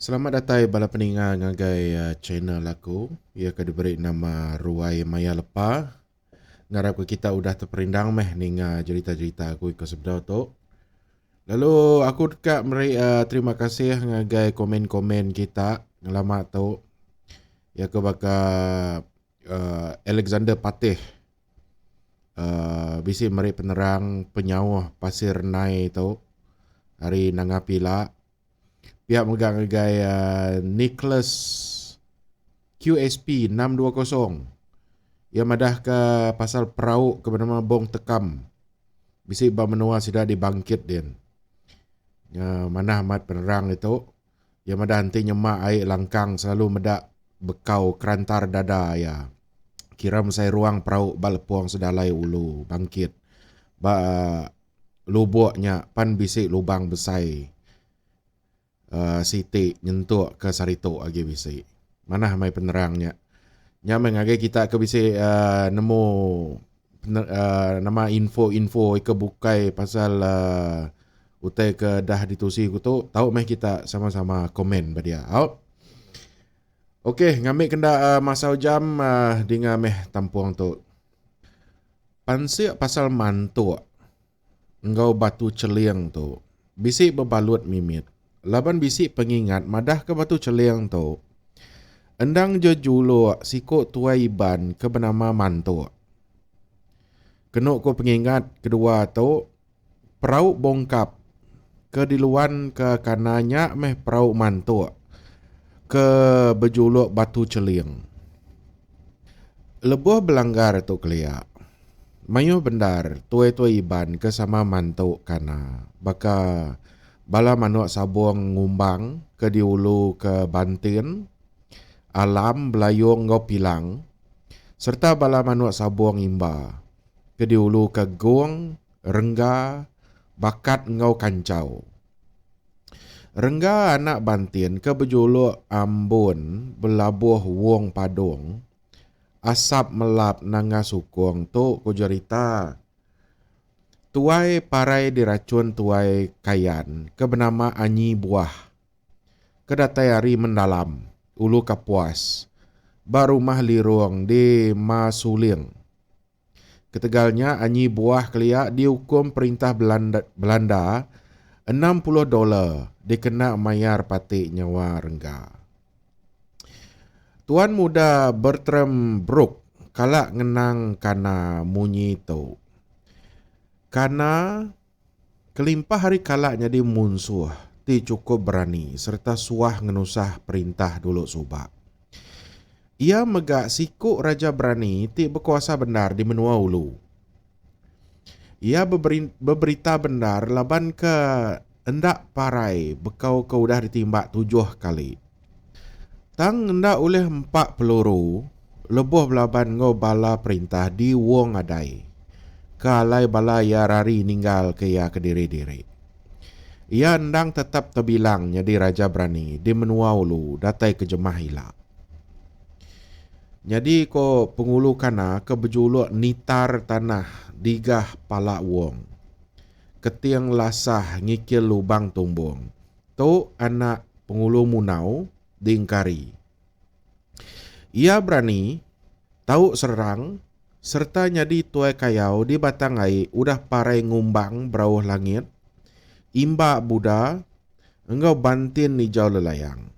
Selamat datang bala peningan ngagai channel aku. Ia akan diberi nama Ruai Maya Lepa. Ngarap ke kita udah terperindang meh ning cerita-cerita aku ikut sebelum tu. Lalu aku dekat terima kasih ngagai komen-komen kita ngelama tu. Ia ke bakal Alexander Patih bisi meri penerang penyawah Pasir Nai tu. Hari nangapila. Pihak megang ngagai Nicholas QSP 620 ia madah ke pasal perahu ke bernama Bong Tekam. Bisi ba menua sudah dibangkit din. Ya, mana mat penerang itu. Ia madah nanti nyemak air langkang selalu medak bekau kerantar dada ya. Kiram saya ruang perahu balpuang sedalai ulu bangkit. Ba lubuknya pan bisi lubang besai. Siti nyentuk ke sarito agi bisi. Mana mai penerangnya. Nya mengage kita ke bisi nemu nama info-info ke bukai pasal utai ke dah ditusi ku tu tahu meh kita sama-sama komen badia. Out. Okey, ngambil kenda masa jam dengan meh tampuang tu. Pansi pasal mantu engau batu celiang tu. Bisi berbalut mimit. Laban bisi pengingat madah ke batu celiang tu. Endang je julu siko tuai iban ke bernama mantu. Kenuk ko pengingat kedua tu perahu bongkap ke diluan ke kananya meh perahu mantu ke berjuluk batu celiang. Lebuh belanggar tu kelia. Mayu bendar tuai-tuai iban ke sama mantu kana. Baka bala manuk sabuang ngumbang ke diulu ke Bantin. Alam belayung ngau pilang. Serta bala manuk sabuang imba. Ke diulu ke gong, rengga, bakat ngau kancau. Rengga anak Bantin ke berjuluk Ambon belabuh wong padung. Asap melap nanga sukong tu kujarita. Tuai parai diracun tuai kayan ke bernama Anyi Buah. Kedatai hari mendalam, ulu kapuas. Barumah lirung di Masuling. Ketegalnya Anyi Buah kelia dihukum perintah Belanda $60 dikena mayar patik nyawa rengga. Tuan muda Bertram Brook kalak ngenang kana munyi tu. Kana kelimpah hari kalaknya di munsuh ti cukup berani serta suah ngenusah perintah dulu subak. Ia megak sikuk Raja Berani ti berkuasa benar di menua ulu. Ia berberita benar laban ke endak parai bekau ke udah ditimbak 7 kali. Tang endak oleh 4 peluru, lebuh belaban ngau bala perintah di wong adai. Kalai bala ia rari ninggal ke ia ke diri-diri. Ia endang tetap terbilang jadi Raja Berani di menua ulu datai ke jemah hilak. Jadi ko pengulu kana ke berjuluk nitar tanah digah palak wong. Ketiang lasah ngikil lubang tumbung. Tu anak pengulu munau diingkari. Ia berani tahu serang serta nyadi tuai kayau di batang air udah parai ngumbang berauh langit. Imba Buddha engkau Bantin hijau lelayang.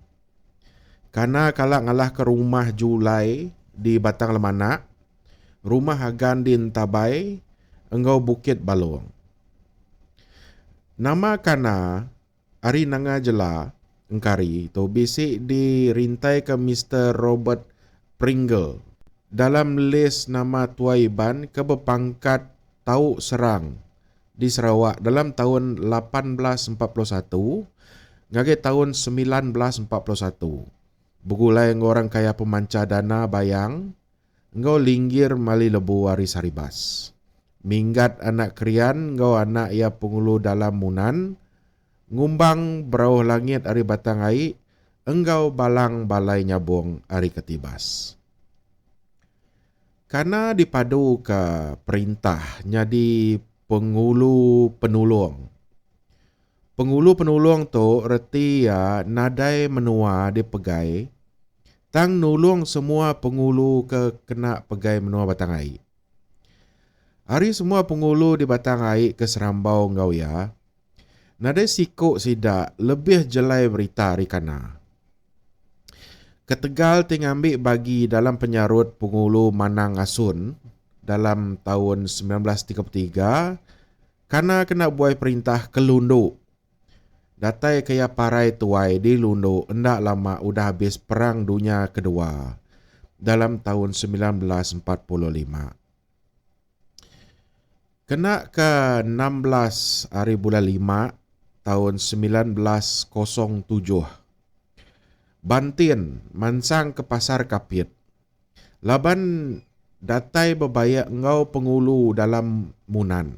Karena kalak ngalah ke rumah Julai di Batang Lemanak, rumah Hagan di Tabai, engkau Bukit Balong. Nama kana Ari Nanga Jela engkari tu bisik dirintai ke Mr. Robert Pringle dalam list nama tuaiban ke berpangkat Tau Serang di Sarawak dalam tahun 1841 ngage tahun 1941. Begulai orang kaya pemanca dana bayang, engkau linggir mali lebu waris haribas. Minggat anak krian, engkau anak ia pengulu dalam munan, ngumbang berauh langit ari batang ai, engkau balang balai nyabung ari ketibas. Karena dipadu ke perintah nyadi pengulu penulung. Pengulu penolong tu reti ya nadai menua di pegai. Tang nulung semua pengulu ke kena pegai menua batang air. Hari semua pengulu di batang air ke serambau ngau ya. Nadai sikuk sidak lebih jelai berita rikana. Ketegal tingambil bagi dalam penyarut pengulu Manang Asun dalam tahun 1933 karena kena buai perintah ke Lundu. Datai kaya parai tuai di Lundu endak lama udah habis Perang Dunia Kedua dalam tahun 1945. Kena ke 16 hari bulan 5 tahun 1907. Bantin mansang ke pasar Kapit. Laban datai bebayak ngau pengulu dalam Munan.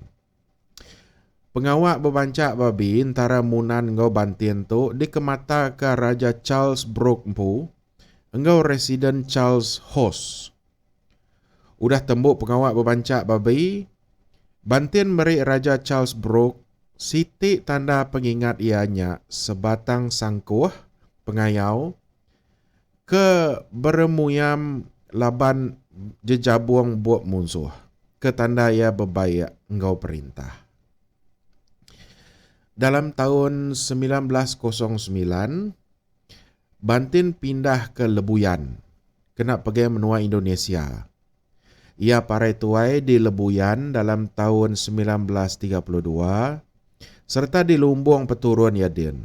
Pengawak berbancak babi antara Munan ngau Bantin tu dikemata ke Raja Charles Brooke empu engau Residen Charles Hoss. Udah tembuk pengawak berbancak babi, Bantin beri Raja Charles Brooke siti tanda pengingat ianya sebatang sangkuh pengayau ke beremuyam laban jejabuang buat musuh ke tanda ia berbayak engau perintah. Dalam tahun 1909, Bantin pindah ke Lebuyan, kena pergi menua Indonesia. Ia parai tuai di Lebuyan dalam tahun 1932, serta di Lumbung Peturun Yadin.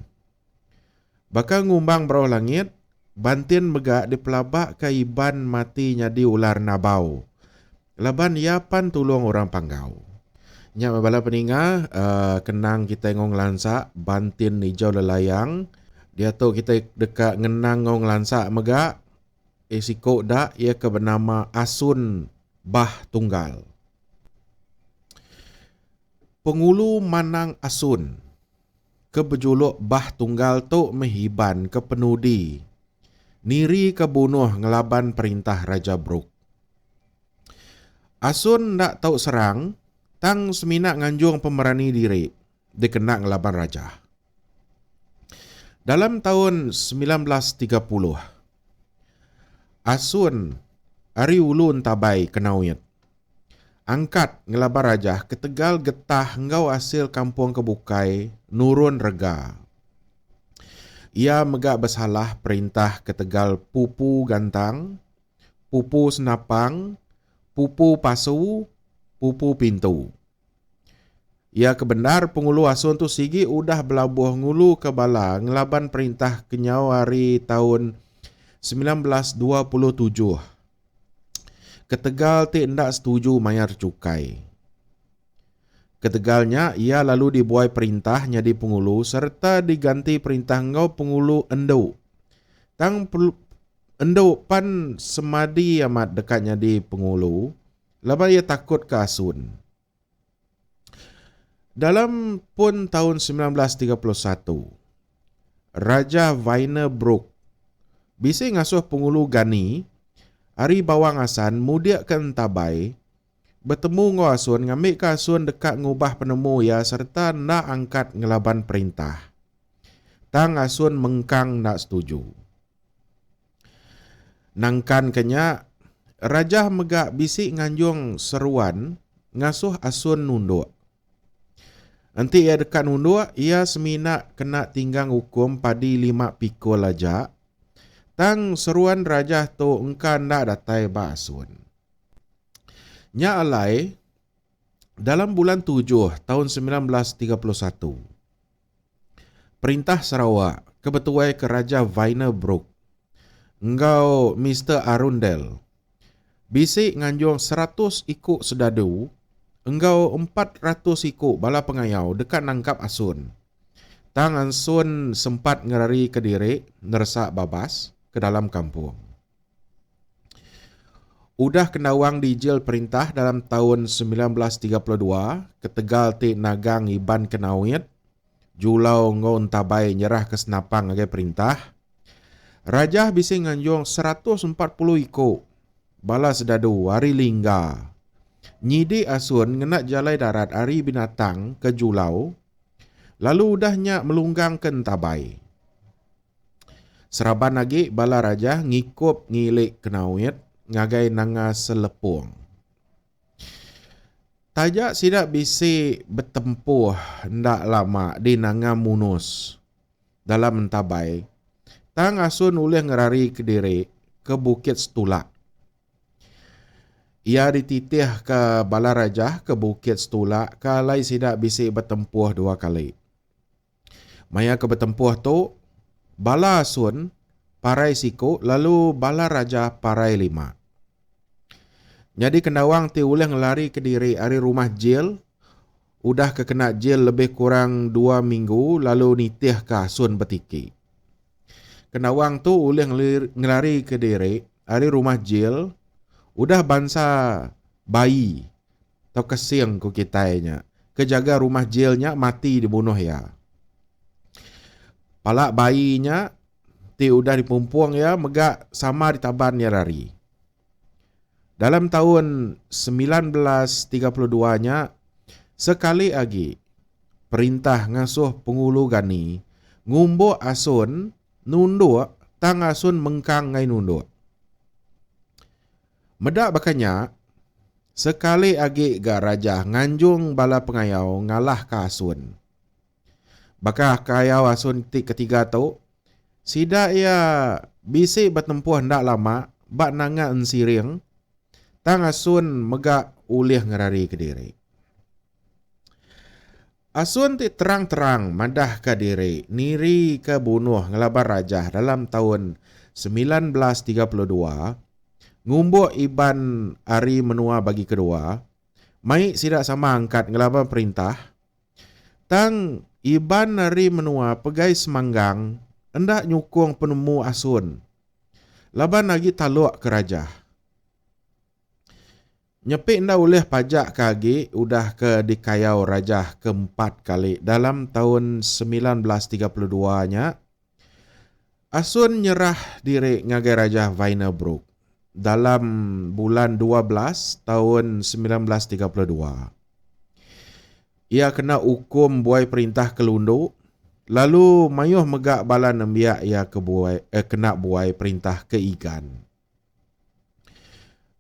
Bakal ngumbang berau langit, Bantin megak di pelabak ke iban mati nyadi ular nabau. Laban ia pan tulung orang Panggau. Nya mabala peninga kenang kita ngong lansak Bantin hijau lelayang. Dia tu kita dekat ngenang ngong lansak megak sikok dak ia ke bernama Asun Bah Tunggal. Pengulu Manang Asun ke berjuluk Bah Tunggal tu mehiban ke penudi. Niri ke bunuh ngelaban perintah Raja Brooke. Asun ndak tahu serang, tang seminak nganjung pemerani diri, dikena ngelaban raja. Dalam tahun 1930, Asun hari ulun tabai kenawit. Angkat ngelaban raja ke Tegal getah ngau hasil kampung kebukai nurun rega. Ia megak bersalah perintah ke Tegal pupu gantang, pupu senapang, pupu pasu, pupu pintu. Ia kebenar pengulu Asun tu sigi udah belabuh ngulu ke bala ngelaban perintah kenyau hari tahun 1927. Ketegal ti ndak setuju mayar cukai. Ketegalnya ia lalu dibuai perintah nyadi pengulu serta diganti perintah ngau pengulu endau. Tang endau pan semadi amat dekatnya di pengulu. Laban ia takut ke Asun. Dalam pun tahun 1931, Raja Vainer Brooke bisi ngasuh pengulu Gani, hari bawang Asan mudiak ke Entabai, bertemu ngau Asun ngambil ke Asun dekat ngubah penemu ya serta nak angkat ngelaban perintah. Tang Asun mengkang nak setuju. Nangkan kenya Raja megak bisik nganjung seruan ngasuh Asun nunduk. Nanti ia dekat nunduk, ia seminak kena tinggang hukum padi 5 pikul aja. Tang seruan raja tu engkan nak datai ba Asun. Nya alai, dalam bulan 7 tahun 1931, Perintah Sarawak kebetuai ke Raja Vainer Brooke, engkau Mr. Arundel, bisik nganjung 100 ikut sedadu, engkau 400 ikut bala pengayau dekat nangkap Asun. Tang Asun sempat ngerari ke diri, nersak babas ke dalam kampung. Udah kenawang di jil perintah dalam tahun 1932, ke Tegal ti nagang iban kenawit, julau ngon tabai nyerah ke senapang agai perintah. Raja bising nganjung 140 ikut bala sedadu hari lingga. Nyidi Asun ngenak jalai darat hari binatang ke julau. Lalu udahnya melunggangkan tabai. Seraban lagi bala raja ngikup ngilik kenawit ngagai nanga selepung. Tajak sidak bisi bertempuh ndak lama di nanga munus. Dalam tabai, tang asun uleh ngerari ke diri ke Bukit Setulak. Ia dititih ke bala raja ke Bukit Setulak kalai sidak bisi bertempuh 2 kali. Maya ke bertempuh tu, bala asun parai siku lalu bala raja parai 5. Jadi kendawang ti uleh ngelari ke diri hari rumah jail. Udah kekena jail lebih kurang 2 minggu lalu nitih ke asun betiki. Kendawang tu uleh ngelari ke diri hari rumah jail. Udah bangsa bayi atau kesing ku kitanya. Kejaga rumah jailnya mati dibunuh ya. Palak bayinya ti udah dipumpuang ya megak sama ditaban ya rari. Dalam tahun 1932-nya, sekali lagi perintah ngasuh pengulu gani, ngumbo asun, nunduk, tang asun mengkang ngai nunduk. Medak bakanya, sekali lagi ga raja nganjung bala pengayau ngalah ka asun. Bakah kayau asun ketiga tu, sida ia bisi bertempuh ndak lama, bak nanga ensiring, tang asun megak ulih ngerari ke diri. Asun ti terang-terang madah ke diri, niri ke bunuh ngelabar raja dalam tahun 1932, ngumbuk iban hari menua bagi kedua, mai sidak sama angkat ngelabar perintah, tang iban hari menua pegai semanggang, hendak nyukung penemu asun. Laban lagi taluk ke raja. Nyepik nda oleh pajak kagi udah ke dikayau raja keempat kali dalam tahun 1932-nya. Asun nyerah diri ngagai raja Wynebroek dalam bulan 12 tahun 1932. Ia kena hukum buai perintah kelundu, lalu mayuh megak bala nembiak ia kena buai perintah ke igan.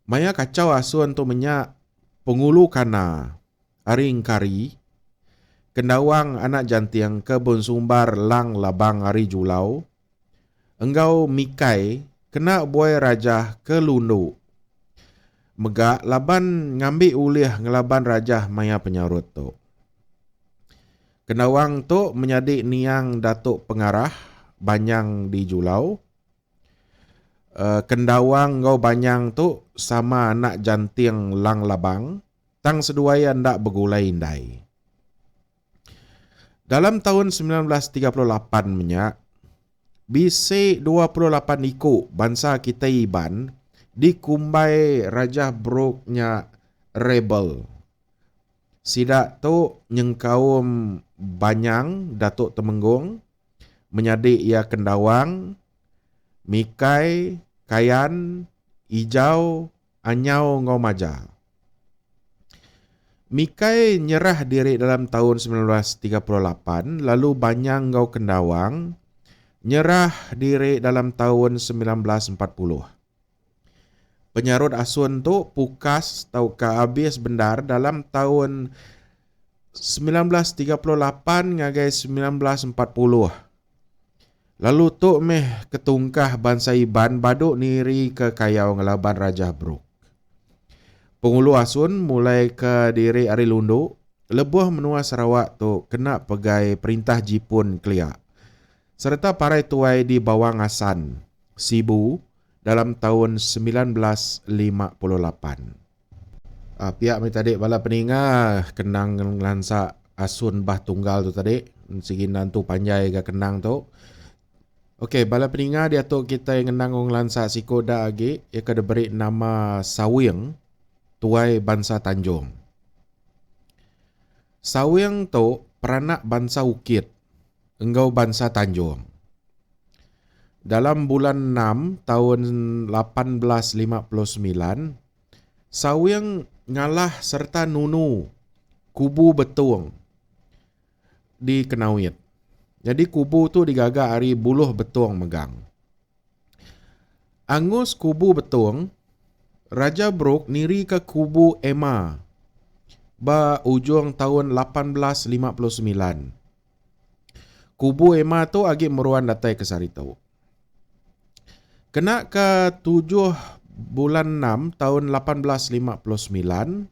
Maya kacau asun tu menyak pengulu kana aring kari, kendawang anak jantiang kebun sumbar lang labang ari julau, enggau mikai kena buai raja ke lundu. Megak laban ngambil ulih ngelaban raja maya penyarut tu. Kendawang tu menjadi niang datuk pengarah banyang di julau. Kendawang ngau banyang tu sama anak janting lang labang, tang seduaya ndak begulai indai. Dalam tahun 1938 menyak, bisi 28 iku bangsa kita iban dikumbai raja broknya rebel. Sidak tu nyengkaum banyang datuk temenggung, menjadi ia kendawang, mikai, kayan, ijau, anyau ngau maja. Mikai nyerah diri dalam tahun 1938, lalu banyang ngau kendawang nyerah diri dalam tahun 1940. Penyarut asun tu pukas tau ka habis bendar dalam tahun 1938 ngagai 1940. Lalu tu meh ketungkah bangsa iban baduk niri ke kayau ngelaban Raja Brok. Pengulu asun mulai ke diri Ari Lundu, lebuh menua Sarawak tu kena pegai perintah Jipun Kelia. Serta parai tuai di Bawang Asan, Sibu dalam tahun 1958. Pihak mi tadi bala peninga kenang lansa asun bah tunggal tu tadi, siginan tu panjai ga kenang tu. Okey, bala peninga dia tu kita yang ngenang ong lansa sikoda agi, ia kada beri nama Sawing, tuai bangsa Tanjung. Sawing tu peranak bangsa Ukit, enggau bangsa Tanjung. Dalam bulan 6 tahun 1859, Sawing ngalah serta Nunu, Kubu Betung. di Kenawit. Jadi kubu tu digagak hari Buluh Betung megang. Angus kubu Betung, Raja Brooke niri ke kubu Emma ba ujung tahun 1859. Kubu Emma tu agi meruan datai ke Sarito. Kena ke 7 bulan 6 tahun 1859,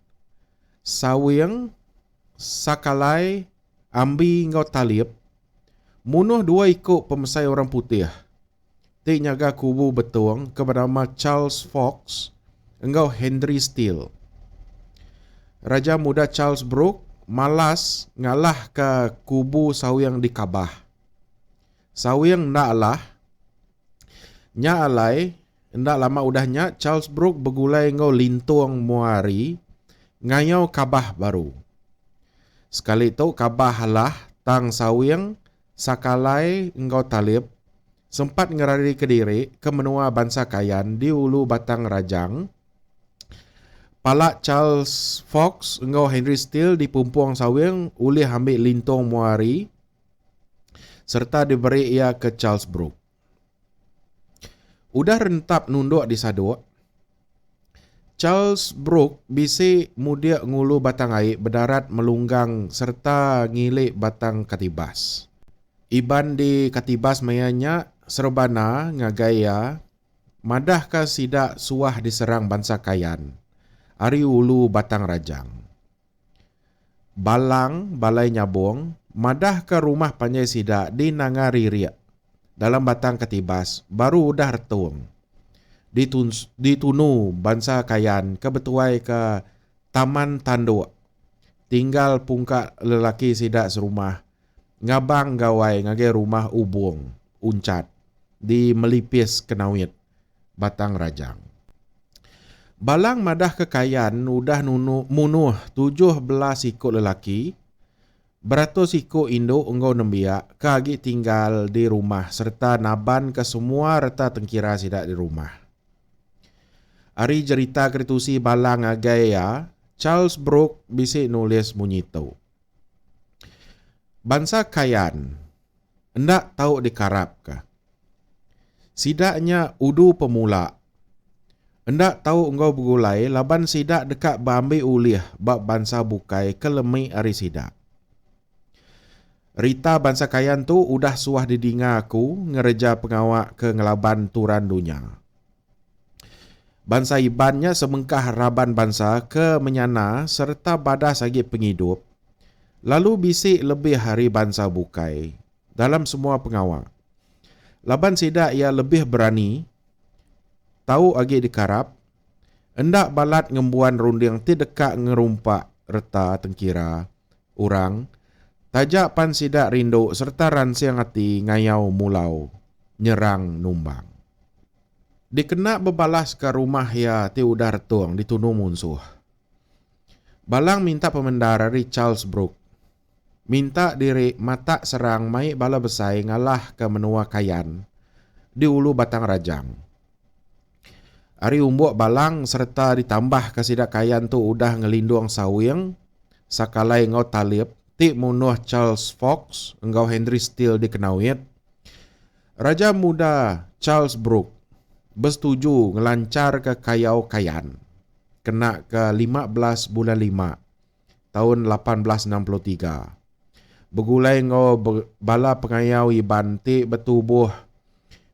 Sawing, Sakalai, Ambi ngau Talib munuh 2 ikut pemesai orang putih. Tik nyaga kubu Betung ke bernama Charles Fox engau Henry Steele. Raja muda Charles Brooke malas ngalah ke kubu Sawing di Kabah. Sawing ndak lah. Nya alai, ndak lama udahnya Charles Brooke bergulai ngau Lintung Muari ngayau Kabah baru. Sekali tu Kabah lah tang Sawing, Sakalai engau Talib sempat ngerari Kediri ke menua Bansa Kayan di Ulu Batang Rajang. Palak Charles Fox engau Henry Steele di Pumpuang Sawing ulih ambil Lintung Muari serta diberi ia ke Charles Brooke. Udah rentap nunduk di Sadok, Charles Brooke bisi mudia ngulu batang air berdarat melunggang serta ngilik batang Katibas. Iban di Katibas mayanya serbana ngagaya madah ka sidak suah diserang Bansa Kayan. Ari ulu batang rajang. Balang balai nyabung madah ke rumah panjai sidak di Nangariria dalam batang Katibas baru udah retung. Ditunu Bansa Kayan kebetuai ke Taman Tanduk. Tinggal pungkak lelaki sidak serumah. Ngabang gawai ngage rumah ubung, uncat, di Melipis Kenawit, Batang Rajang. Balang madah kekayaan udah munuh 17 ikut lelaki, beratus ikut induk enggau nembiak, kagi tinggal di rumah, serta naban ke semua reta tengkira sidak di rumah. Ari cerita kritusi Balang agaya, Charles Brooke bisi nulis munyito. Bansa Kayan, endak tahu dikarap kah? Sidaknya udu pemula. Endak tahu engkau bergulai, laban sidak dekat berambil ulih bab bansa bukai kelemik ari sidak. Rita Bansa Kayan tu udah suah didinga aku ngereja pengawak ke ngelaban turan dunia. Bansa ibannya semengkah raban bansa ke menyana serta badas lagi penghidup. Lalu bisik lebih hari bansa bukai dalam semua pengawak. Laban sidak ia lebih berani, tahu agi dikarap, endak balat ngembuan runding ti dekat ngerumpak reta tengkira, orang, tajak pan sidak rindu serta ransiang hati ngayau mulau, nyerang numbang. Dikena bebalas ke rumah ya ti udah retung ditunu munsuh. Balang minta pemendara dari Charles Brooke. Minta diri mata serang mai bala besai ngalah ke menua Kayan di Ulu Batang Rajang. Ari umbuk Balang serta ditambah ke sidak Kayan tu udah ngelindung Sawing, Sakalai ngau Talib, ti munuh Charles Fox, engau Henry Steele di Kenawit. Raja muda Charles Brooke bersetuju ngelancar ke Kayau Kayan. Kena ke 15 bulan 5 tahun 1863. Begulai ngau bala pengayau iban ti bertubuh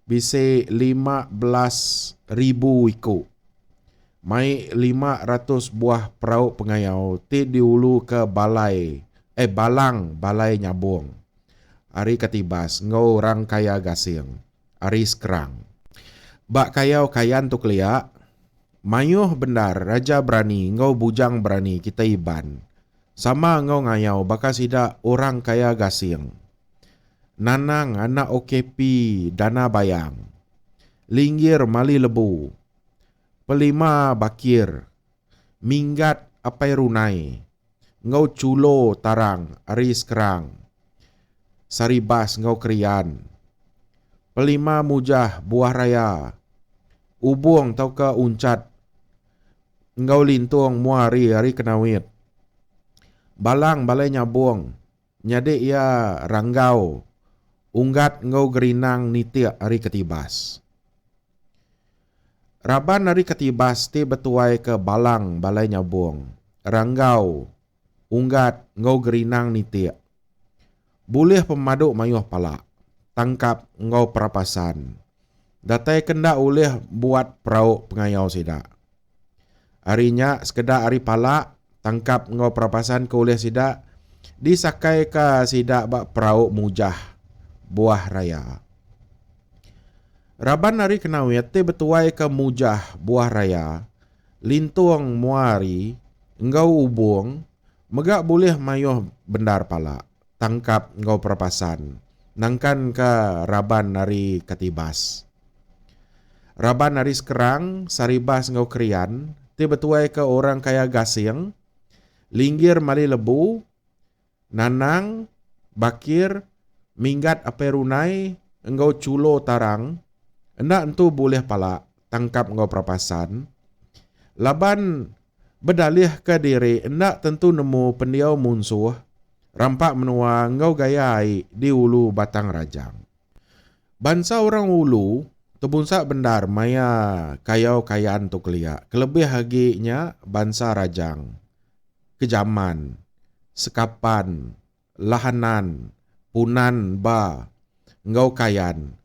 bisi 15,000 ikut. Mai 500 buah perahu pengayau ti diulu ke Balang balai nyabung. Ari Katibas ngau orang kaya gasing. Ari Sekerang. Bak Kayau Kayan tu keliak. Mayuh bendar raja berani ngau bujang berani kita iban. Sama ngau ngayau bakal sidak orang kaya gasing. Nanang anak OKP dana bayang. Linggir mali lebu. Pelima bakir. Minggat apai runai. Ngau culo tarang ari Sekerang. Saribas ngau krian. Pelima mujah buah raya. Ubung tau ke uncat. Ngau Lintung Muari ari Kenawit. Balang balai nyabung. nyade ia ranggau unggat ngau gerinang nitia hari ketibas. Raban hari ketibas ti betuai ke balang balai nyabung. Ranggau unggat ngau gerinang nitia. Boleh pemaduk mayuh pala. Tangkap ngau perapasan. Datai kenda uleh buat perauk pengayau sida. Harinya sekedar hari pala tangkap ngau perapasan ke uleh sida. Disakai ke sida bak perauk mujah buah raya. Raban hari kenawit te betuai ke mujah buah raya. Lintuang muari ngau ubung. Megak boleh mayuh bendar pala. Tangkap ngau perapasan. Nangkan ke raban hari ketibas. Raban hari sekerang, saribas ngau krian, ti betuai ke orang kaya gasing, linggir mali lebu, nanang, bakir, minggat ape runai, engau culo tarang, endak entu boleh pala tangkap ngau perapasan. Laban bedalih ke diri, endak tentu nemu pendiau munsuh, rampak menua ngau gaya di ulu batang rajang. Bansa orang ulu, tebunsak bendar maya kayau kayaan tu kelia. Kelebih haginya bansa rajang, kejaman, sekapan, lahanan, punan ba, ngau kayan.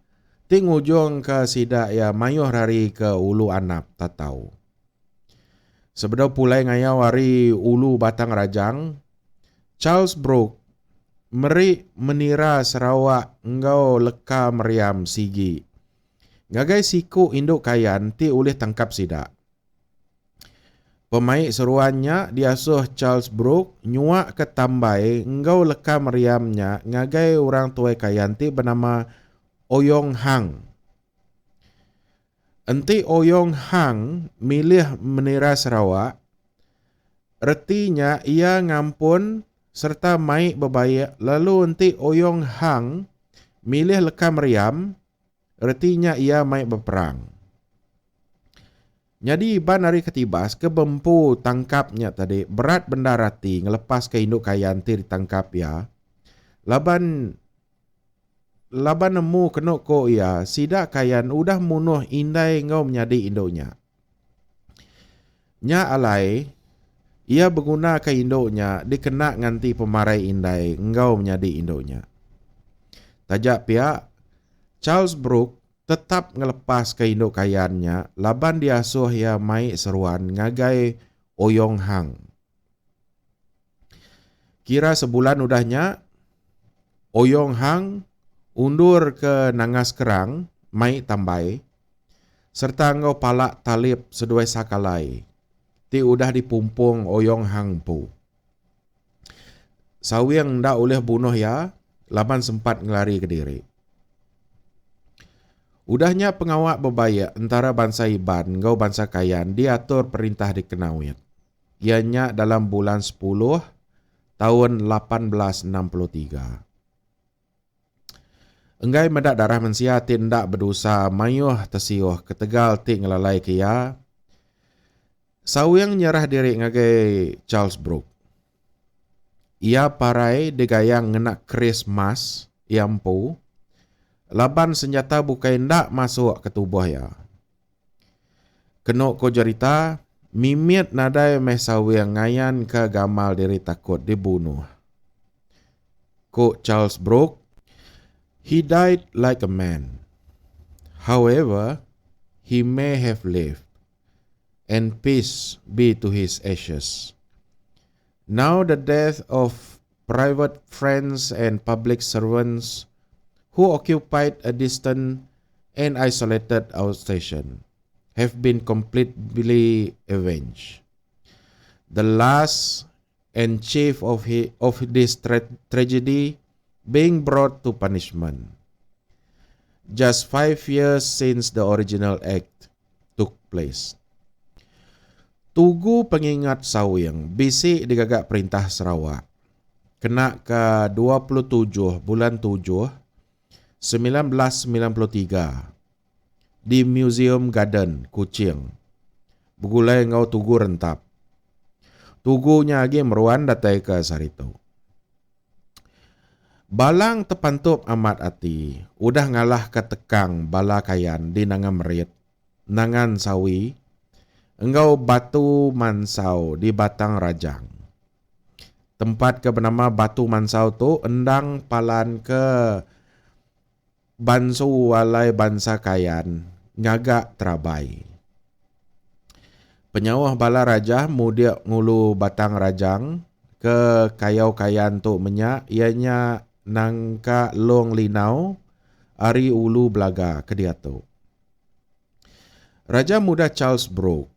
Ting ujung ke sida ya mayuh hari ke ulu anap tak tahu. Sebelum pulai ngayau hari ulu batang rajang, Charles Brooke meri menira Sarawak ngau leka meriam sigi. Ngagai siku induk kayan ti oleh tangkap sida. Pemaik seruannya diasuh Charles Brooke nyuak ke tambai ngau leka meriamnya ngagai orang tuai kayan ti bernama Oyong Hang. Enti Oyong Hang milih menira Sarawak. Retinya ia ngampun serta maik bebayak. Lalu enti Oyong Hang milih leka meriam. Retinya ia maik berperang. Jadi ban hari ketibas kebempu tangkapnya tadi berat benda rati ngelepas ke induk kayan ti ditangkap ya. Laban nemu kenok ko ia sida kayan udah munuh indai ngau menyadi induknya. Nya alai ia berguna ke induknya dikena nganti pemarai indai ngau menyadi induknya. Tajak pihak Charles Brooke tetap ngelepas ke induk kayannya laban diasuh ya mai seruan ngagai Oyong Hang. Kira sebulan udahnya Oyong Hang undur ke Nangas Kerang mai tambai serta ngau palak talip seduai sakalai. Ti udah dipumpung Oyong Hang pu. Sawiang ndak oleh bunuh ya laban sempat ngelari ke diri. Udahnya pengawak berbaya antara bangsa Iban ngau bangsa Kayan diatur perintah di Kenawit. Ianya dalam bulan 10 tahun 1863. Enggai medak darah mensia tindak berdosa mayuh tesiuh ketegal ti ngelalai kia. Sawiang nyerah diri ngagai Charles Brooke. Ia parai digayang ngenak keris mas iampu. Laban senjata bukai ndak masuk ke tubuh ya. Kenok ko cerita, mimit nadai mesawiang ngayan ke gamal diri takut dibunuh. Ko Charles Brooke, he died like a man. However, he may have lived, and peace be to his ashes. Now the death of private friends and public servants who occupied a distant and isolated outstation have been completely avenged. The last and chief of this tragedy being brought to punishment. Just 5 years since the original act took place. Tugu pengingat Sawiang bisi digagak perintah Sarawak. Kena ke 27 bulan 7 1993 di Museum Garden, Kuching. Begulai ngau tugu rentap. Tugunya lagi meruan datai ke Sarito. Balang tepantup amat ati, udah ngalah ketekang bala kayan di nangan merit, nangan sawi, engkau batu mansau di batang rajang. Tempat ke bernama Batu Mansau tu endang palan ke bansu walai bansa kayan, ngagak terabai. Penyawah bala raja mudia ngulu batang rajang ke kayau kayan tu menyak, ianya nangka long linau ari ulu belaga ke dia tu. Raja muda Charles Brooke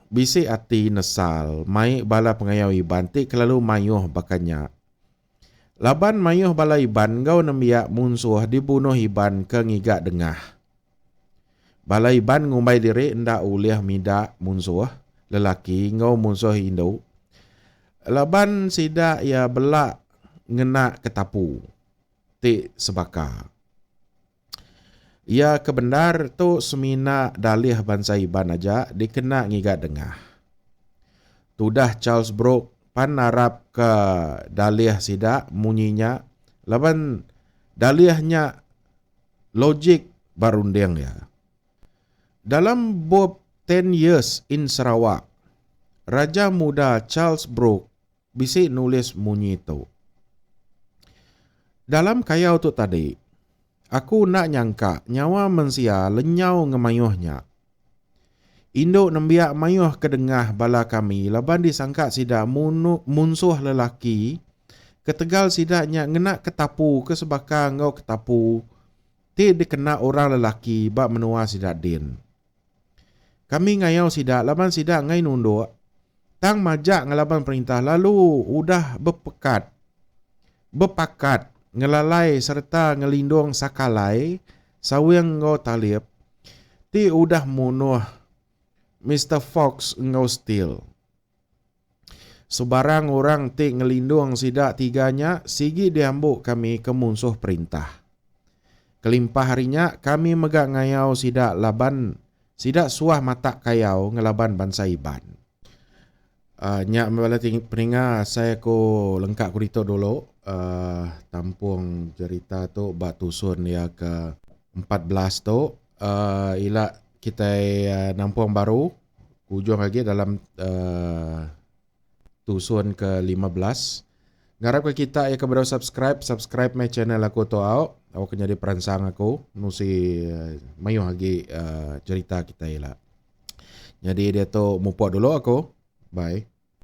bisi ati nesal mai bala pengayau iban ti kelalu mayuh bakanya. Laban mayuh bala iban ngau nemiak munsuh dibunuh iban ke ngigak dengah. Bala iban ngumbai diri ndak uliah mida munsuh lelaki ngau munsuh Hindu. Laban sida ia belak ngena ketapu ti sebaka. Ia kebendar tu semina dalih bansa iban aja dikena ngigak dengah. Tudah Charles Brooke pan narap ke dalih sida munyinya. Laban dalihnya logik barunding ya. Dalam Bob 10 Years in Sarawak, Raja muda Charles Brooke bisi nulis munyi itu. Dalam kayau tu tadi, aku nak nyangka nyawa manusia lenyau ngemayuhnya. Induk nembiak mayuh kedengah bala kami, laban disangka sida munsuh lelaki, ketegal sidaknya ngenak ketapu ke sebaka ngau ketapu, ti dikena orang lelaki bak menua sidak din. Kami ngayau sidak, laban sidak ngai nunduk, tang majak ngelaban perintah lalu udah bepakat ngelalai serta ngelindung sakalai sawing ngau talib, ti udah munuh Mr. Fox ngau still. Sebarang orang ti ngelindung sidak tiganya, sigi diambuk kami ke munsuh perintah. Kelimpah harinya kami megak ngayau sidak laban, sidak suah mata kayau ngelaban bansa iban. Nyak mebala peninga saya ko lengkap ku dito dulu. Tampung cerita tu bak tusun ya ke 14 tu. Ila kita nampung baru. Ujung lagi dalam tusun ke 15. Ngarap ke kita ya kepada subscribe my channel aku tu au. Aku jadi peransang aku nusi mayu lagi cerita kita ila. Jadi dia tu mupok dulu aku. Bye.